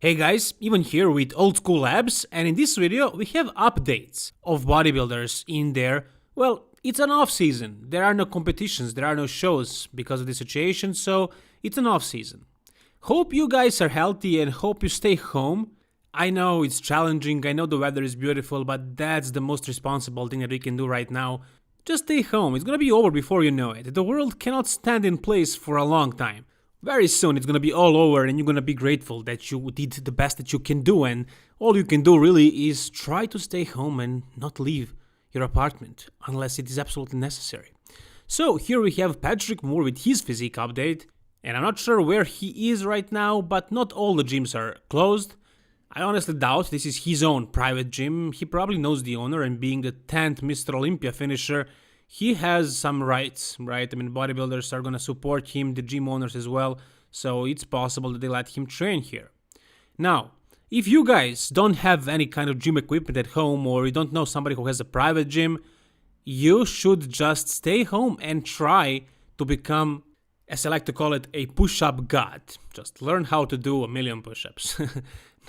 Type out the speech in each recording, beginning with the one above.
Hey guys, even here with Old School Labs, and in this video we have updates of bodybuilders in there. Well, it's an off season. There are no competitions, there are no shows because of the situation, so it's an off season. Hope you guys are healthy and hope you stay home. I know it's challenging, I know the weather is beautiful, but that's the most responsible thing that we can do right now. Just stay home, it's gonna be over before you know it. The world cannot stand in place for a long time. Very soon it's gonna be all over and you're gonna be grateful that you did the best that you can do, and all you can do really is try to stay home and not leave your apartment unless it is absolutely necessary. So here we have Patrick Moore with his physique update, and I'm not sure where he is right now, but not all the gyms are closed. I honestly doubt this is his own private gym. He probably knows the owner, and being the 10th Mr. Olympia finisher, he has some rights, right? I mean, bodybuilders are gonna support him, the gym owners as well, so it's possible that they let him train here. Now, if you guys don't have any kind of gym equipment at home, or you don't know somebody who has a private gym, you should just stay home and try to become, as I like to call it, a push-up god. Just learn how to do 1,000,000 push-ups.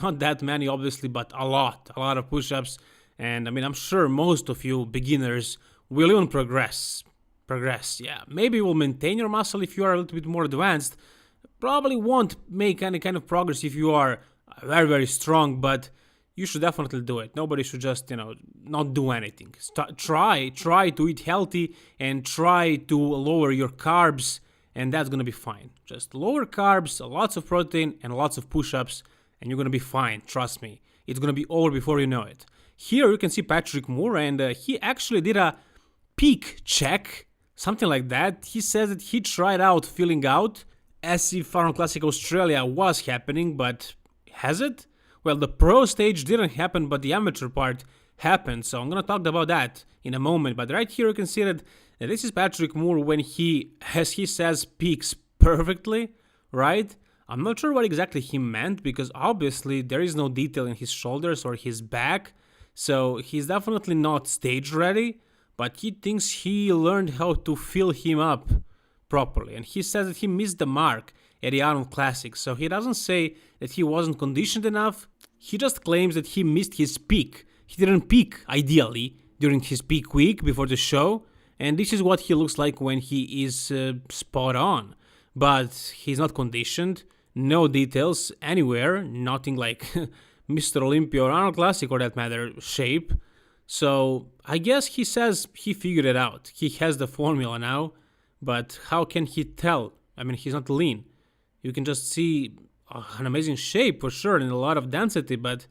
Not that many, obviously, but a lot of push-ups. And I mean, I'm sure most of you beginners will even progress, yeah. Maybe you'll maintain your muscle if you are a little bit more advanced. Probably won't make any kind of progress if you are very, very strong, but you should definitely do it. Nobody should just, not do anything. Try to eat healthy and try to lower your carbs, and that's gonna be fine. Just lower carbs, lots of protein, and lots of push-ups, and you're gonna be fine, trust me. It's gonna be over before you know it. Here you can see Patrick Moore, and he actually did a peak check, something like that. He says that he tried out filling out as if Arnold Australia was happening, but has it? Well, the pro stage didn't happen, but the amateur part happened, so I'm gonna talk about that in a moment. But right here you can see that this is Patrick Moore when he, as he says, peaks perfectly, right? I'm not sure what exactly he meant, because obviously there is no detail in his shoulders or his back, so he's definitely not stage ready. But he thinks he learned how to fill him up properly. And he says that he missed the mark at the Arnold Classic. So he doesn't say that he wasn't conditioned enough. He just claims that he missed his peak. He didn't peak, ideally, during his peak week before the show. And this is what he looks like when he is spot on. But he's not conditioned. No details anywhere. Nothing like Mr. Olympia or Arnold Classic, or that matter, shape. So I guess he says he figured it out. He has the formula now, but how can he tell? I mean, he's not lean. You can just see an amazing shape for sure and a lot of density, but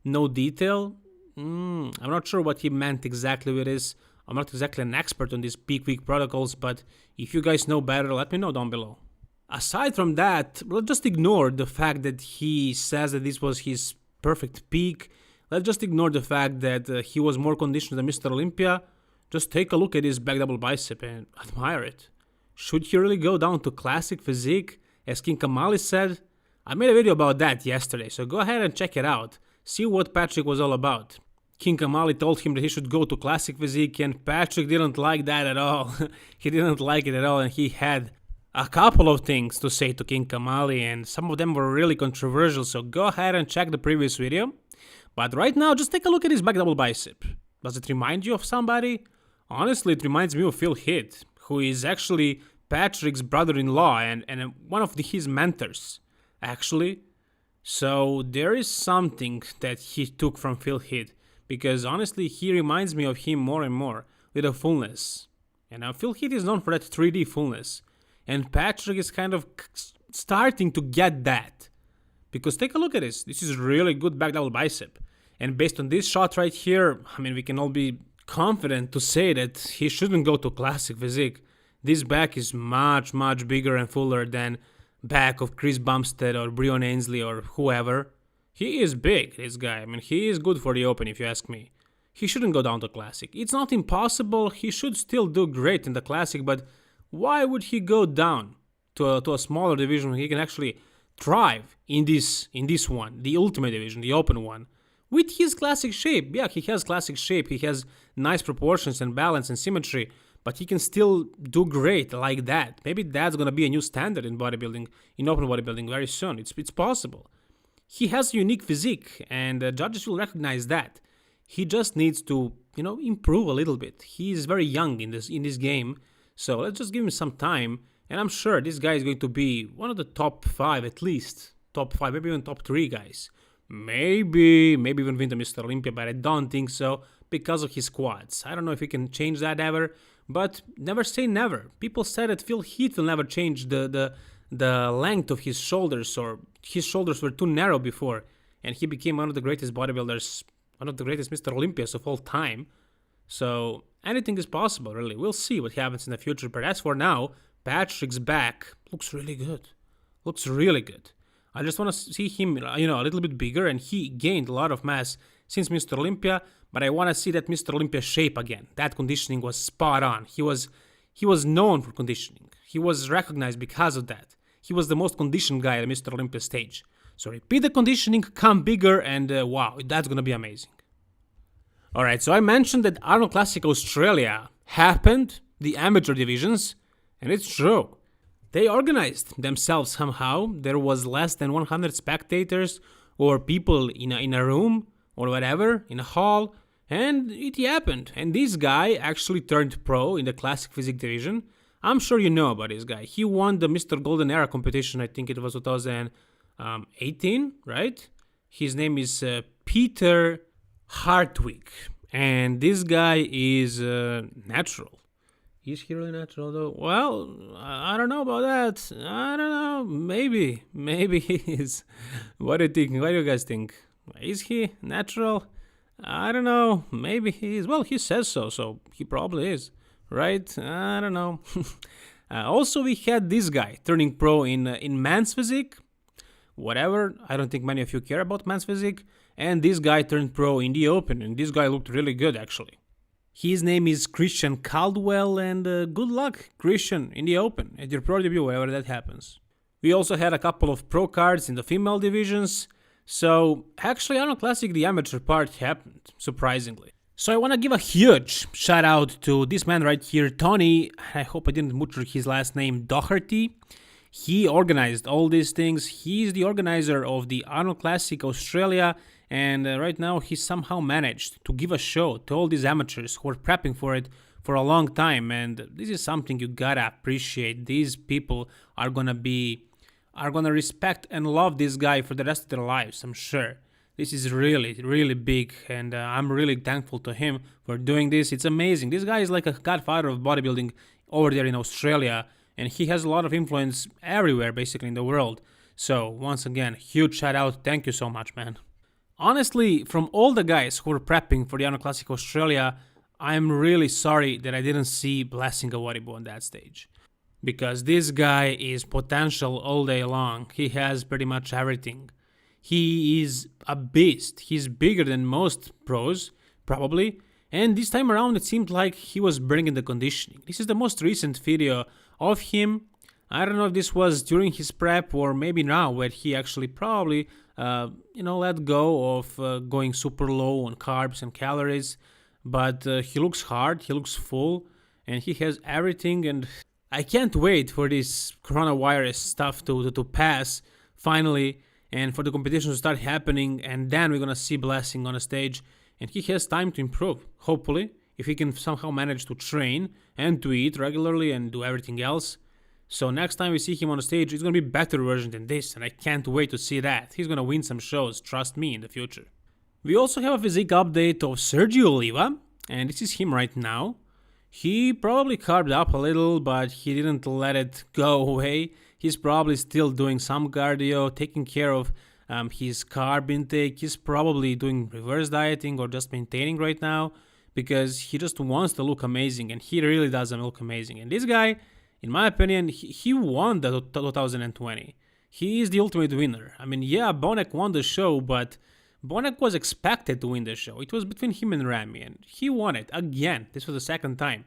no detail. I'm not sure what he meant exactly with this. I'm not exactly an expert on these peak week protocols, but if you guys know better, let me know down below. Aside from that, let's just ignore the fact that he says that this was his perfect peak. Let's just ignore the fact that he was more conditioned than Mr. Olympia. Just take a look at his back double bicep and admire it. Should he really go down to classic physique, as King Kamali said? I made a video about that yesterday, so go ahead and check it out. See what Patrick was all about. King Kamali told him that he should go to classic physique, and Patrick didn't like that at all. He didn't like it at all, and he had a couple of things to say to King Kamali, and some of them were really controversial, so go ahead and check the previous video. But right now, just take a look at his back double bicep. Does it remind you of somebody? Honestly, it reminds me of Phil Heath, who is actually Patrick's brother-in-law and one of his mentors, actually. So there is something that he took from Phil Heath, because honestly, he reminds me of him more and more with a fullness. And now Phil Heath is known for that 3D fullness, and Patrick is kind of starting to get that. Because take a look at this. This is really good back double bicep. And based on this shot right here, I mean, we can all be confident to say that he shouldn't go to classic physique. This back is much, much bigger and fuller than back of Chris Bumstead or Breon Ansley or whoever. He is big, this guy. I mean, he is good for the open, if you ask me. He shouldn't go down to classic. It's not impossible. He should still do great in the classic, but why would he go down to a smaller division when he can actually thrive in this one, the ultimate division, the open one, with his classic shape? Yeah, he has classic shape, he has nice proportions and balance and symmetry, but he can still do great like that. Maybe that's gonna be a new standard in bodybuilding, in open bodybuilding very soon. It's possible. He has a unique physique, and judges will recognize that. He just needs to, improve a little bit. He is very young in this game, so let's just give him some time. And I'm sure this guy is going to be one of the top 5 at least. Top 5, maybe even top 3 guys. Maybe even win the Mr. Olympia, but I don't think so because of his quads. I don't know if he can change that ever, but never say never. People said that Phil Heath will never change the length of his shoulders, or his shoulders were too narrow before, and he became one of the greatest bodybuilders, one of the greatest Mr. Olympias of all time. So anything is possible, really. We'll see what happens in the future, but as for now, Patrick's back looks really good. Looks really good. I just want to see him, a little bit bigger, and he gained a lot of mass since Mr. Olympia, but I want to see that Mr. Olympia shape again. That conditioning was spot on. He was known for conditioning. He was recognized because of that. He was the most conditioned guy at Mr. Olympia stage. So repeat the conditioning, come bigger, and wow, that's going to be amazing. Alright, so I mentioned that Arnold Classic Australia happened, the amateur divisions, and it's true. They organized themselves somehow. There was less than 100 spectators or people in a room or whatever, in a hall, and it happened. And this guy actually turned pro in the Classic Physique division. I'm sure you know about this guy. He won the Mr. Golden Era competition, I think it was 2018, right? His name is Peter Hartwig, and this guy is natural. Is he really natural though? Well, I don't know about that. I don't know. Maybe he is. What do you think? What do you guys think? Is he natural? I don't know. Maybe he is. Well, he says so, so he probably is, right? I don't know. Also, we had this guy turning pro in man's physique. Whatever. I don't think many of you care about man's physique. And this guy turned pro in the open, and this guy looked really good actually. His name is Christian Caldwell, and good luck, Christian, in the open, at your pro debut, wherever that happens. We also had a couple of pro cards in the female divisions, so actually Arnold Classic, the amateur part, happened, surprisingly. So I want to give a huge shout out to this man right here, Tony, I hope I didn't butcher his last name, Doherty. He organized all these things. He's the organizer of the Arnold Classic Australia, and right now he somehow managed to give a show to all these amateurs who are prepping for it for a long time, and this is something you gotta appreciate. These people are gonna respect and love this guy for the rest of their lives, I'm sure. This is really, really big, and I'm really thankful to him for doing this. It's amazing. This guy is like a godfather of bodybuilding over there in Australia, and he has a lot of influence everywhere, basically, in the world. So, once again, huge shout out. Thank you so much, man. Honestly, from all the guys who were prepping for the Arnold Classic Australia, I'm really sorry that I didn't see Blessing Awodibu on that stage. Because this guy is potential all day long. He has pretty much everything. He is a beast. He's bigger than most pros, probably. And this time around, it seemed like he was bringing the conditioning. This is the most recent video of him. I don't know if this was during his prep or maybe now, where he actually probably, let go of going super low on carbs and calories. But he looks hard, he looks full, and he has everything. And I can't wait for this coronavirus stuff to pass finally, and for the competition to start happening, and then we're gonna see Blessing on a stage, and he has time to improve, hopefully, if he can somehow manage to train and to eat regularly and do everything else. So next time we see him on the stage, it's gonna be a better version than this, and I can't wait to see that. He's gonna win some shows, trust me, in the future. We also have a physique update of Sergio Oliva, and this is him right now. He probably carved up a little, but he didn't let it go away. He's probably still doing some cardio, taking care of his carb intake. He's probably doing reverse dieting or just maintaining right now because he just wants to look amazing, and he really doesn't look amazing. And this guy, in my opinion, he won the 2020. He is the ultimate winner. I mean, yeah, Bonek won the show, but Bonek was expected to win the show. It was between him and Ramy, and he won it again. This was the second time.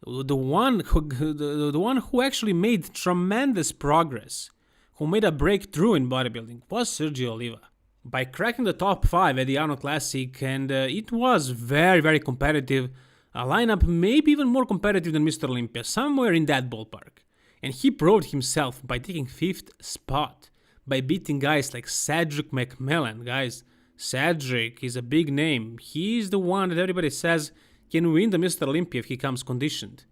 The one who actually made tremendous progress, who made a breakthrough in bodybuilding, was Sergio Oliva. By cracking the top 5 at the Arnold Classic, and it was very, very competitive. A lineup maybe even more competitive than Mr. Olympia, somewhere in that ballpark. And he proved himself by taking 5th spot. by beating guys like Cedric McMillan. Guys, Cedric is a big name. He's the one that everybody says can win the Mr. Olympia if he comes conditioned.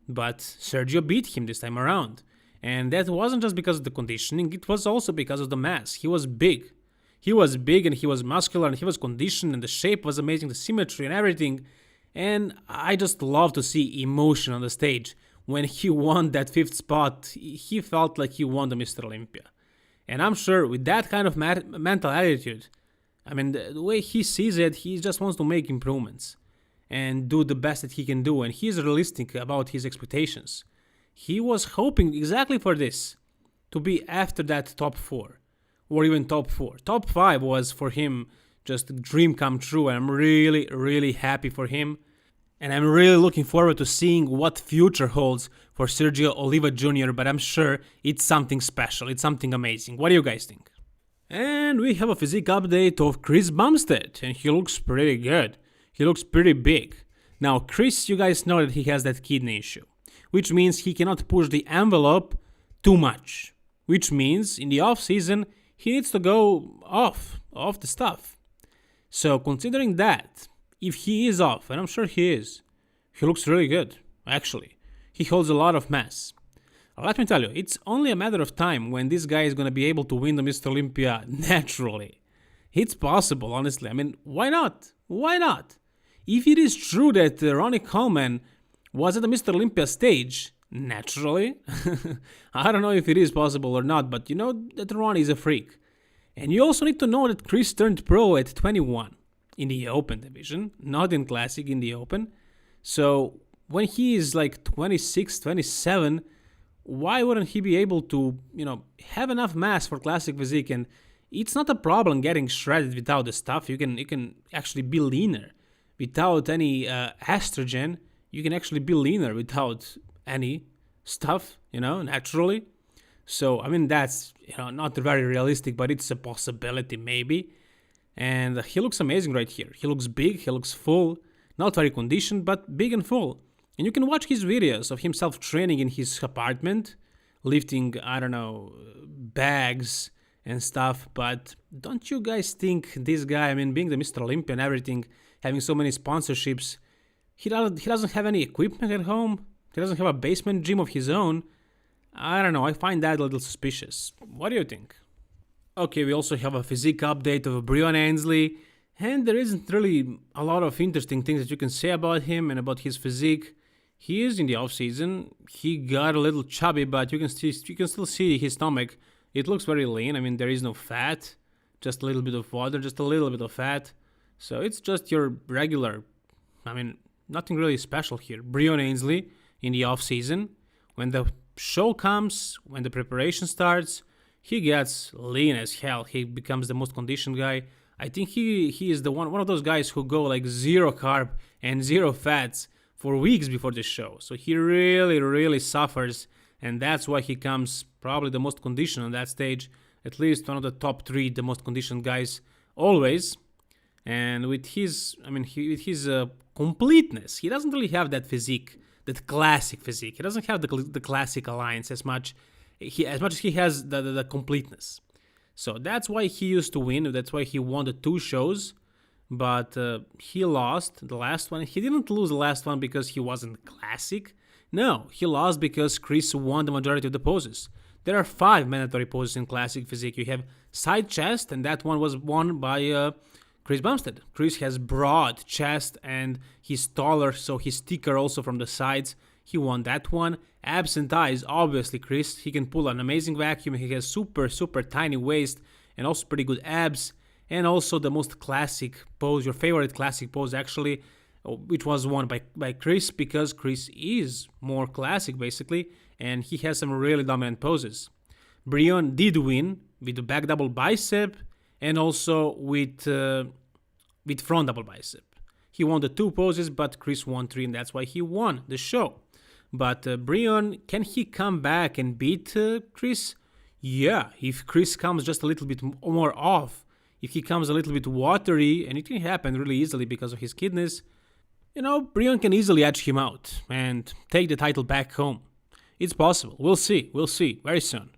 But Sergio beat him this time around. And that wasn't just because of the conditioning, it was also because of the mass. He was big. He was big and he was muscular and he was conditioned and the shape was amazing, the symmetry and everything. And I just love to see emotion on the stage. When he won that 5th spot, he felt like he won the Mr. Olympia. And I'm sure with that kind of mental attitude, I mean, the way he sees it, he just wants to make improvements and do the best that he can do. And he's realistic about his expectations. He was hoping exactly for this, to be after that top 4, or even top 4. Top 5 was for him just a dream come true, and I'm really, really happy for him. And I'm really looking forward to seeing what future holds for Sergio Oliva Jr., but I'm sure it's something special, it's something amazing. What do you guys think? And we have a physique update of Chris Bumstead, and he looks pretty good. He looks pretty big. Now, Chris, you guys know that he has that kidney issue, which means he cannot push the envelope too much, which means in the off season he needs to go off the stuff. So considering that, if he is off, and I'm sure he is, he looks really good, actually. He holds a lot of mass. Let me tell you, it's only a matter of time when this guy is going to be able to win the Mr. Olympia naturally. It's possible, honestly. I mean, why not? Why not? If it is true that Ronnie Coleman was at the Mr. Olympia stage, naturally, I don't know if it is possible or not, but you know that Ronnie is a freak. And you also need to know that Chris turned pro at 21 in the Open division, not in Classic, in the Open. So when he is like 26, 27, why wouldn't he be able to, have enough mass for Classic physique? And it's not a problem getting shredded without the stuff. You can actually be leaner without any estrogen. You can actually be leaner without any stuff, naturally. So, I mean, that's, not very realistic, but it's a possibility maybe. And he looks amazing right here. He looks big, he looks full, not very conditioned, but big and full. And you can watch his videos of himself training in his apartment, lifting, bags and stuff. But don't you guys think this guy, being the Mr. Olympia and everything, having so many sponsorships, he doesn't have any equipment at home? He doesn't have a basement gym of his own? I don't know, I find that a little suspicious. What do you think? Okay, we also have a physique update of Breon Ansley, and there isn't really a lot of interesting things that you can say about him and about his physique. He is in the off season. He got a little chubby, but you can still see his stomach. It looks very lean. There is no fat, just a little bit of water, just a little bit of fat. So it's just your regular, nothing really special here. Breon Ansley in the off season. When the show comes, when the preparation starts, he gets lean as hell. He becomes the most conditioned guy. I think he is the one of those guys who go like 0 carb and 0 fats for weeks before the show. So he really, really suffers, and that's why he comes probably the most conditioned on that stage, at least one of the top 3, the most conditioned guys always. And with his, completeness, he doesn't really have that physique, that classic physique. He doesn't have the classic alliance as much as he has the completeness. So that's why he used to win. That's why he won the 2 shows. But he lost the last one. He didn't lose the last one because he wasn't classic. No, he lost because Chris won the majority of the poses. There are 5 mandatory poses in classic physique. You have side chest, and that one was won by Chris Bumstead. Chris has broad chest and he's taller, so he's thicker also from the sides. He won that one. Abs and thighs, obviously Chris. He can pull an amazing vacuum. He has super, super tiny waist and also pretty good abs. And also the most classic pose, your favorite classic pose actually, which was won by Chris because Chris is more classic basically, and he has some really dominant poses. Breon did win with the back double bicep and also with front double bicep. He won the 2 poses, but Chris won 3, and that's why he won the show. But Breon, can he come back and beat Chris? Yeah, if Chris comes just a little bit more off, if he comes a little bit watery, and it can happen really easily because of his kidneys, Breon can easily edge him out and take the title back home. It's possible. We'll see very soon.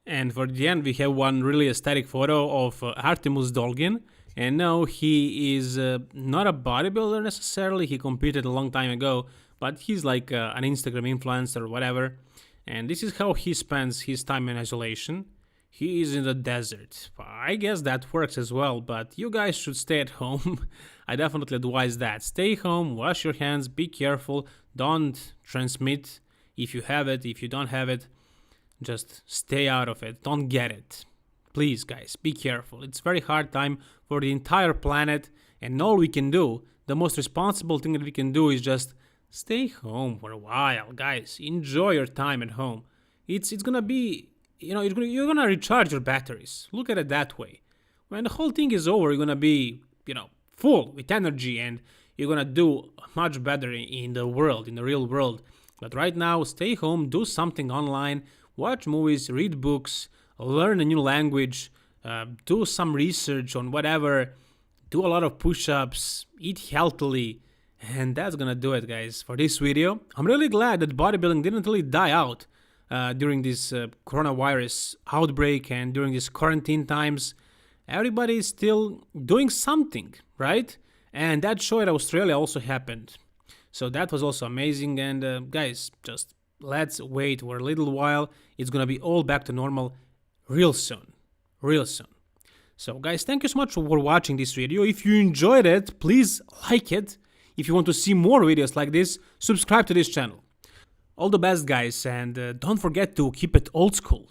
And for the end, we have one really aesthetic photo of Artemus Dolgin. And no, he is not a bodybuilder necessarily. He competed a long time ago, but he's like an Instagram influencer or whatever. And this is how he spends his time in isolation. He is in the desert. I guess that works as well, but you guys should stay at home. I definitely advise that. Stay home, wash your hands, be careful, don't transmit if you have it. If you don't have it, just stay out of it. Don't get it. Please, guys, be careful. It's a very hard time for the entire planet, and all we can do, the most responsible thing that we can do is just stay home for a while, guys. Enjoy your time at home. It's gonna be, you're gonna recharge your batteries. Look at it that way. When the whole thing is over, you're gonna be, full with energy, and you're gonna do much better in the world, in the real world. But right now, stay home, do something online, watch movies, read books, learn a new language, do some research on whatever, do a lot of push-ups, eat healthily, and that's gonna do it, guys, for this video. I'm really glad that bodybuilding didn't really die out during this coronavirus outbreak and during these quarantine times. Everybody is still doing something, right? And that show at Australia also happened. So that was also amazing. And guys, just let's wait for a little while. It's gonna be all back to normal real soon. Real soon. So guys, thank you so much for watching this video. If you enjoyed it, please like it. If you want to see more videos like this, subscribe to this channel. All the best, guys, and don't forget to keep it old school.